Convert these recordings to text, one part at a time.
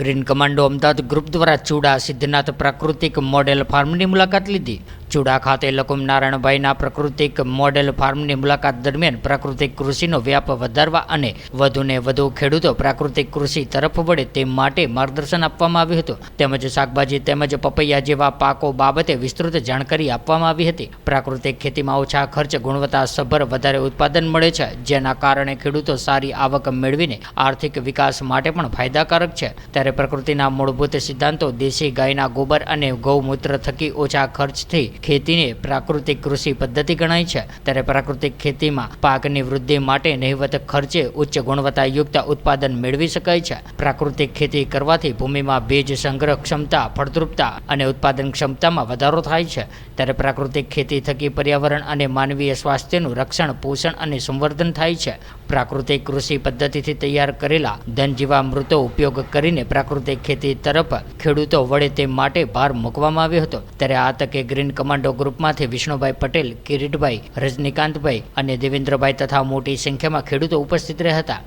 Green commando Ahmedabad group દ્વારા ચુડા સિદ્ધનાથ પ્રાકૃતિક model ફાર્મની મુલાકાત લીધી। ચુડા ખાતે લકુમ નારાયણભાઈના પ્રાકૃતિક મોડેલ ફાર્મની મુલાકાત દરમિયાન પ્રાકૃતિક કૃષિનો વ્યાપ વધારવા અને વધુને વધુ ખેડૂતો પ્રાકૃતિક કૃષિ તરફ વળે તે માટે માર્ગદર્શન આપવામાં આવ્યું હતું તેમજ શાકભાજી તેમજ પપૈયા જેવા પાકો બાબતે વિસ્તૃત જાણકારી આપવામાં આવી હતી। પ્રાકૃતિક ખેતીમાં ઓછા ખર્ચ ગુણવત્તાસભર વધારે ઉત્પાદન મળે છે, જેના કારણે ખેડૂતો સારી આવક મેળવીને આર્થિક વિકાસ માટે પણ ફાયદાકારક છે। ત્યારે પ્રકૃતિના મૂળભૂત સિદ્ધાંતો દેશી ગાયના ગોબર અને ગૌમૂત્ર થકી ઓછા ખર્ચથી ખેતીને પ્રાકૃતિક કૃષિ પદ્ધતિ ગણાય છે। ત્યારે પ્રાકૃતિક ખેતીમાં પાકની વૃદ્ધિ માટે નહિવત ખર્ચે ઉચ્ચ ગુણવત્તાયુક્ત ઉત્પાદન મેળવી શકાય છે। પ્રાકૃતિક ખેતી કરવાથી ભૂમિમાં ભેજ સંગ્રહ ક્ષમતા, ફળદ્રુપતા અને ઉત્પાદન ક્ષમતામાં વધારો થાય છે। ત્યારે પ્રાકૃતિક ખેતી થકી પર્યાવરણ અને માનવીય સ્વાસ્થ્યનું રક્ષણ, પોષણ અને સંવર્ધન થાય છે। પ્રાકૃતિક કૃષિ પદ્ધતિથી તૈયાર કરેલા ધનજીવામૃતો ઉપયોગ કરીને પ્રાકૃતિક ખેતી તરફ ખેડૂતો વળે તે માટે ભાર મૂકવામાં આવ્યો હતો। ત્યારે આ તકે ગ્રીન કમાન્ડો ગ્રુપમાંથી વિષ્ણુભાઈ પટેલ, કિરીટભાઈ, રજનીકાંતભાઈ અને દેવેન્દ્રભાઈ તથા મોટી સંખ્યામાં ખેડૂતો ઉપસ્થિત રહ્યા હતા।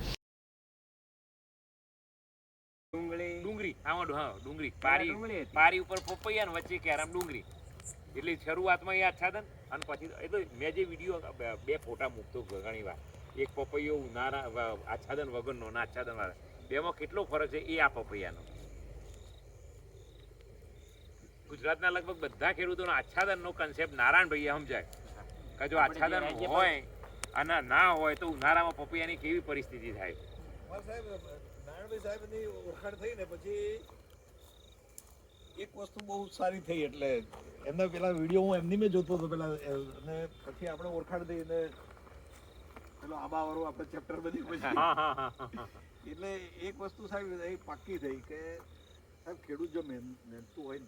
ડુંગળી પારી ઉપર પપૈયા ને વચ્ચે કેરમ ડુંગળી એટલે શરૂઆતમાં એ આચ્છાદન અને પછી એ તો મેં જે વિડીયો બે ફોટા મૂકતો ઘણી વાર, એક પપૈયો ઉનાળા આચ્છાદન વગરનો ના આચ્છાદન વાળા, બેમાં કેટલો ફરક છે એ આ પપૈયાનો। ગુજરાતના લગભગ બધા ખેડૂતોનો આચ્છાદનનો કન્સેપ્ટ નારાયણભાઈએ સમજાય કે જો આચ્છાદન હોય અને ના હોય તો ઉનાળામાં પપૈયાની કેવી પરિસ્થિતિ થાય। નારાયણભાઈ સાહેબની ઓળખાણ થઈ ને પછી એક વસ્તુ બહુ સારી થઈ, એટલે એમના પેલા વિડીયો હું એમની મેં જોતો હતો પેલા, અને પછી આપણે ઓળખાણ થઈ ને પેલો આબા વાળો આપણે ચેપ્ટર બધી પછી એટલે એક વસ્તુ સાહેબ એ પાક્કી થઈ કે સાહેબ ખેડૂત જો મહેનતું હોય ને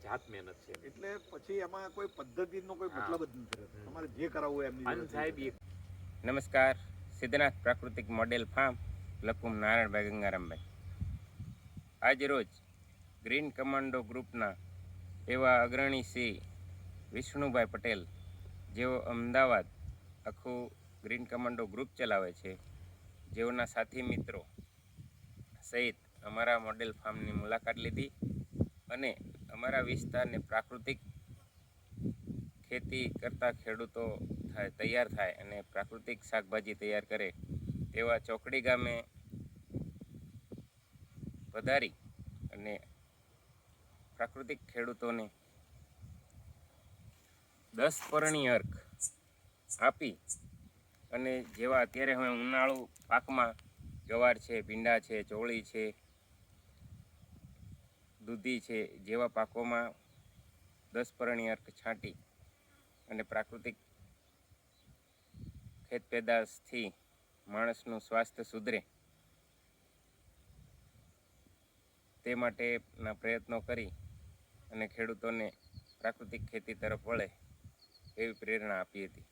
જાત મહેનત છે એટલે પછી એમાં કોઈ પદ્ધતિનો કોઈ મતલબ જ નથી રહેતો, તમારે જે કરાવવું એમની સાહેબ। નમસ્કાર, સિદ્ધનાથ પ્રાકૃતિક મોડેલ ફાર્મ, લકુમ નારાયણભાઈ ગંગારામભાઈ। આજ રોજ ગ્રીન કમાન્ડો ગ્રુપના એવા અગ્રણી શ્રી વિષ્ણુભાઈ પટેલ, જેઓ અમદાવાદ આખું ગ્રીન કમાન્ડો ગ્રુપ ચલાવે છે, જેઓના સાથી મિત્રો સહિત અમારા મોડેલ ફાર્મની મુલાકાત લીધી અને અમારા વિસ્તારને પ્રાકૃતિક ખેતી કરતા ખેડૂતો તૈયાર થાય અને પ્રાકૃતિક શાકભાજી તૈયાર કરે તેવા ચોકડી ગામે વધારી અને પ્રાકૃતિક ખેડૂતોને 10 પરણી અર્ક આપી અને જેવા અત્યારે હવે ઉનાળુ પાકમાં ગવાર છે, ભીંડા છે, ચોળી છે, દૂધી છે જેવા પાકોમાં 10 પરણી અર્ક છાંટી અને પ્રાકૃતિક ખેત પેદાશથી માણસનું સ્વાસ્થ્ય સુધરે તે માટેના પ્રયત્નો કરી અને ખેડૂતોને પ્રાકૃતિક ખેતી તરફ વળે એવી પ્રેરણા આપી હતી।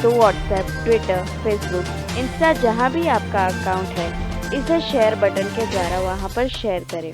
तो व्हाट्सएप, ट्विटर, फेसबुक, इंस्टा जहाँ भी आपका अकाउंट है, इसे शेयर बटन के द्वारा वहाँ पर शेयर करें।